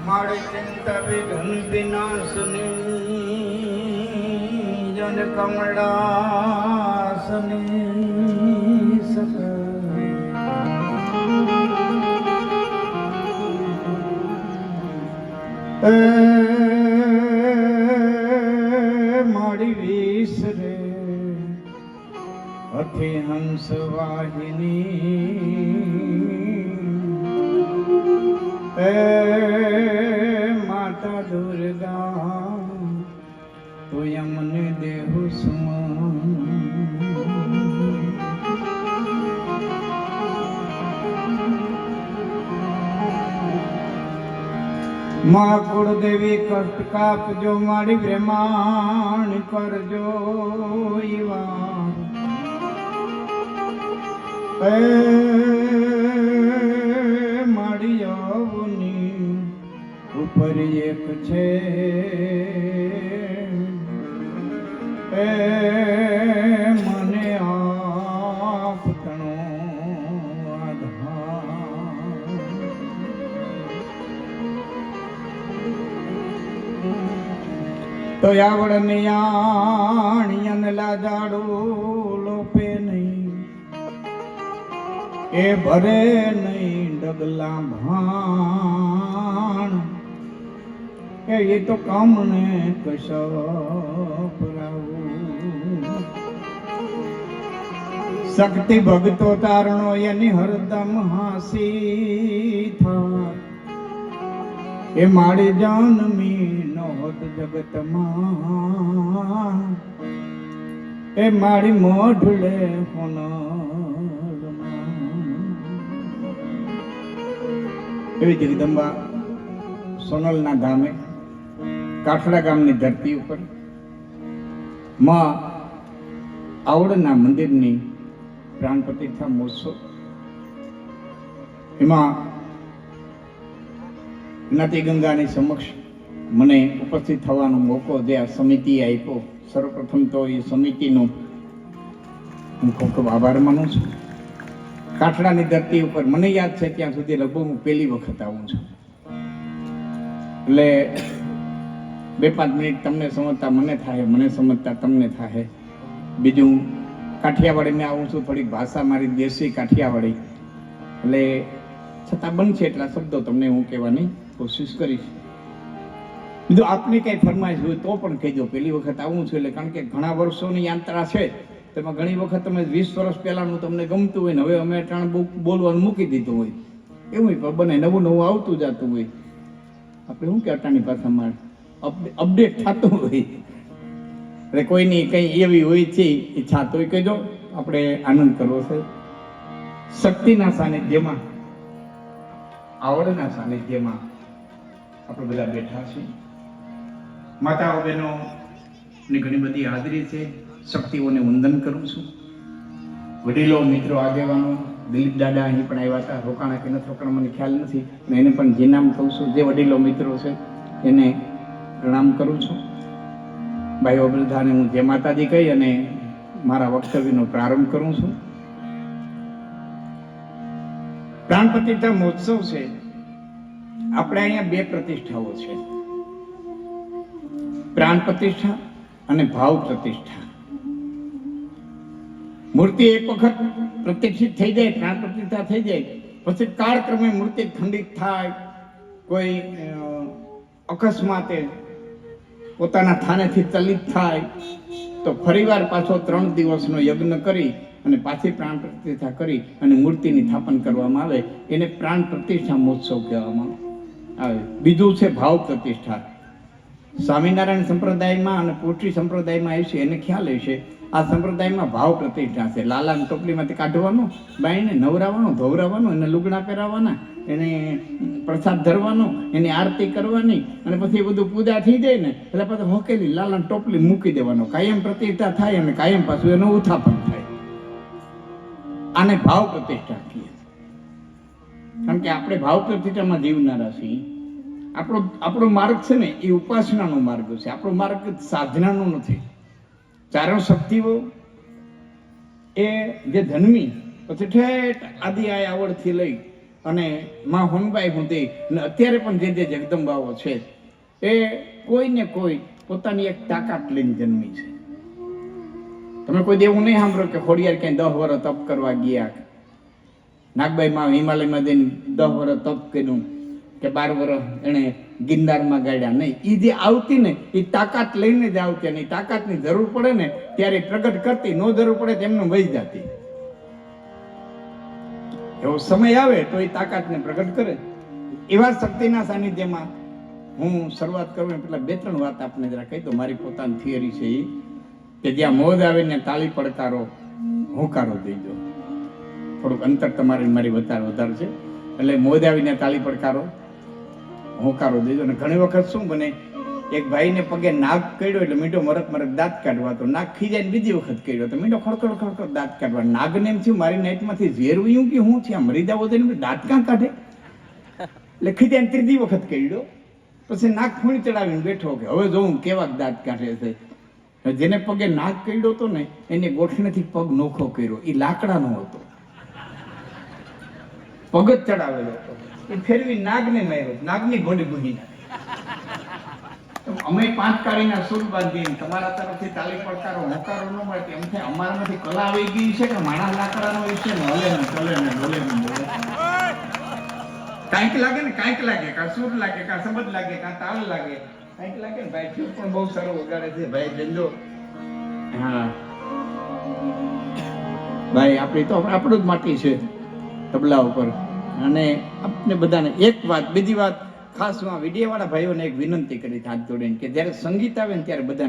મારે ચિંતા વિઘ્ન વિનાશની જન કમળાસની સક મારી વિસરે અથી હંસ વાહિની માતા દુર્ગા તું મને દેહુ મા કુળદેવી કષ્ટ કાપજો મારી પ્રેમાણ કરજો મારી અવની ઉપર એક છે મને આપતણો તો આવડ નિયાણિયન લાજાડું લોપે નહીં એ ભરે નહીં ડગલા ભાણ એ તો કામને કશપરાવું શક્તિ ભક્તો તારણો એની હરદમ હાસી થા એ મારી જાનમી નહોત જગતમાં એ મારી મોઢડે એવી જગદંબા સોનલના ગામે કાઠડા ગામની ધરતી ઉપર માં આવડના મંદિરની પ્રાણ પ્રતિષ્ઠા મહોત્સવ એમાં જ્ઞાતિ ગંગાની સમક્ષ મને ઉપસ્થિત થવાનો મોકો જે આ સમિતિએ આપ્યો, સર્વપ્રથમ તો એ સમિતિનો હું ખૂબ ખૂબ આભાર માનું છું. કાઠડાની ધરતી ઉપર મને યાદ છે ત્યાં સુધી લગભગ હું પહેલી વખત આવું છું, એટલે 2-5 મિનિટ તમને સમજતા મને થાય, મને સમજતા તમને થાય. બીજું કાઠિયાવાડી મેં આવું છું, થોડીક ભાષા મારી દેશી કાઠિયાવાડી, એટલે છતાં બનશે એટલા શબ્દો તમને હું કહેવાની કોશિશ કરીશ. બીજું આપની કંઈ ફરમાઈશ હોય તો પણ કહેજો. પહેલી વખત આવું છું એટલે, કારણ કે ઘણા વર્ષોની યાત્રા છે, તેમાં ઘણી વખત તમે 20 વર્ષ પહેલાનું તમને ગમતું હોય ને હવે અમે અટાણ બોલવાનું મૂકી દીધું હોય, એવું પણ બને, નવું નવું આવતું જતું હોય. આપણે શું કે અટાણી ભાષામાં અપડેટ થતું હોય, એટલે કોઈની કંઈ એવી હોય છે ઈચ્છા તોય કહેજો. આપણે આનંદ કરવો છે શક્તિના સાનિધ્યમાં, આવડના સાનિધ્યમાં આપણે બધા બેઠા છીએ. માતાઓ બહેનો ની ઘણી બધી હાજરી છે. શક્તિઓને વંદન કરું છું. વડીલો, મિત્રો, આગેવાનો, દિલીપ દાદા અહીં પણ આવ્યા હતા. રોકાણા કે નથી રોકાણા મને ખ્યાલ નથી, એને પણ જે નામ કહું છું, જે વડીલો મિત્રો છે એને પ્રણામ કરું છું. ભાઈઓ બધાને હું જય માતાજી કહી અને મારા વક્તવ્યનો પ્રારંભ કરું છું. પ્રાણ પ્રતિષ્ઠા મહોત્સવ છે. આપણે અહીંયા 2 પ્રતિષ્ઠાઓ છે, પ્રાણ પ્રતિષ્ઠા અને ભાવ પ્રતિષ્ઠા. મૂર્તિ એક વખત પ્રતિષ્ઠિત થઈ જાય, પ્રાણ પ્રતિષ્ઠા થઈ જાય, પછી કાળક્રમે મૂર્તિ ખંડિત થાય, કોઈ અકસ્માતે પોતાના થાનેથી ચલિત થાય તો ફરીવાર પાછો 3 દિવસનો યજ્ઞ કરી અને પાછી પ્રાણ પ્રતિષ્ઠા કરી અને મૂર્તિની સ્થાપન કરવામાં આવે, એને પ્રાણ પ્રતિષ્ઠા મહોત્સવ કહેવામાં આવે. બીજું છે ભાવ પ્રતિષ્ઠા. સ્વામિનારાયણ સંપ્રદાયમાં અને પોઠી સંપ્રદાયમાં આવે છે, એને ખ્યાલ હશે. આ સંપ્રદાયમાં ભાવ પ્રતિષ્ઠા છે. લાલાને ટોપલીમાંથી કાઢવાનો, બાઈને નવરાવાનો, ધોવરાવાનો, એને લુગડા પહેરાવવાના, એને પ્રસાદ ધરવાનો, એની આરતી કરવાની, અને પછી બધું પૂજા થઈ જાય ને એટલે પછી હોકેલી લાલાને ટોપલી મૂકી દેવાનો. કાયમ પ્રતિષ્ઠા થાય અને કાયમ પાછું એનું ઉત્થાપન થાય. આને ભાવ પ્રતિષ્ઠા કહીએ. કારણ કે આપણે ભાવ પ્રતિષ્ઠામાં જીવનારા છીએ. આપણો માર્ગ છે ને એ ઉપાસનાનો માર્ગ છે. આપણો માર્ગ સાધનાનો નથી. ચારણ શક્તિઓ એ જે જન્મી પછી ઠેઠ આદિ આય આવડથી લઈ અને માં હોનબાઈ સુધી અને અત્યારે પણ જે જગદંબાઓ છે એ કોઈને કોઈ પોતાની એક તાકાત લઈને જન્મી છે. તમે કોઈ દેવું નહીં સાંભળો કે ખોડિયાર ક્યાંય 10 વર્ષ તપ કરવા ગયા, નાગબાઈ માં હિમાલયમાં જઈને 10 વર્ષ તપ કર્યું કે 12 વર્ષ એને ગિરનારમાં ગાડ્યા. નહીં, એ જે આવતી ને એ તાકાત લઈને જ આવતી, અને તાકાતની જરૂર પડે ને ત્યારે પ્રગટ કરતી, નો જરૂર પડે તેમને વહી જતી. એવો સમય આવે તો એ તાકાતને પ્રગટ કરે. એવા શક્તિના સાનિધ્યમાં હું શરૂઆત કરું પેલા 2-3 વાત આપને જરા કહી દઉં. મારી પોતાની થિયરી છે એ કે જ્યાં મોજ આવે ને તાળી પડકારો, હોકારો દેજો. થોડુંક અંતર તમારે મારી વધારે છે, એટલે મોજ આવીને તાળી પડકારો, હોકારો દેજો. અને ઘણી વખત શું બને, એક ભાઈને પગે નાગ કર્યો એટલે મીઠો મરક દાંત કાઢવા, તો નાગ ખીજાઈને બીજી વખત કર્યો તો મીઠો ખડખડ દાંત કાઢવા. નાગને એમ થયું મારી નાઈટમાંથી ઝેર ઉયું કે હું થયા મરી જાવ તો દાંત ક્યાં કાઢે, એટલે ખીજાઈને ત્રીજી વખત કર્યો. પછી નાગ ફૂણી ચડાવીને બેઠો કે હવે જોઉં કેવા દાંત કાઢે છે. જેને પગે નાગ કર્યો હતો ને એને ગોઠણેથી પગ નોખો કર્યો, એ લાકડાનો હતો, પગ જ ચડાવેલો હતો. એ ફેરવી નાગને માર્યો, નાગની ગોળી ભૂગી નાખી. અમે 5 કાળીના સૂર બાંધીને તમારા તરફથી તાળી પડકારો, હોકારો ન મળે એમ થાય અમારામાંથી કલા આવી ગઈ છે કે માણસ લાકડાનો હોય છે ને હલે ને ચલે ને બોલે ને બોલે. કાંઈક લાગે ને કાંઈક લાગે, કાં સૂર લાગે, કાં શબ્દ લાગે, કાં તાલ લાગે, કાંઈક લાગે ને. ભાઈ પણ બહુ સારો વગાડે છે ભાઈ જંજો. હા ભાઈ આપણી તો આપણું જ માટી છે તબલા ઉપર. અને આપણે બધાને એક વાત, બીજી વાત ખાસ હું આ વિડીયો વાળા ભાઈઓને એક વિનંતી કરી હાથ જોડીને કે જ્યારે સંગીત આવે ને ત્યારે બધાને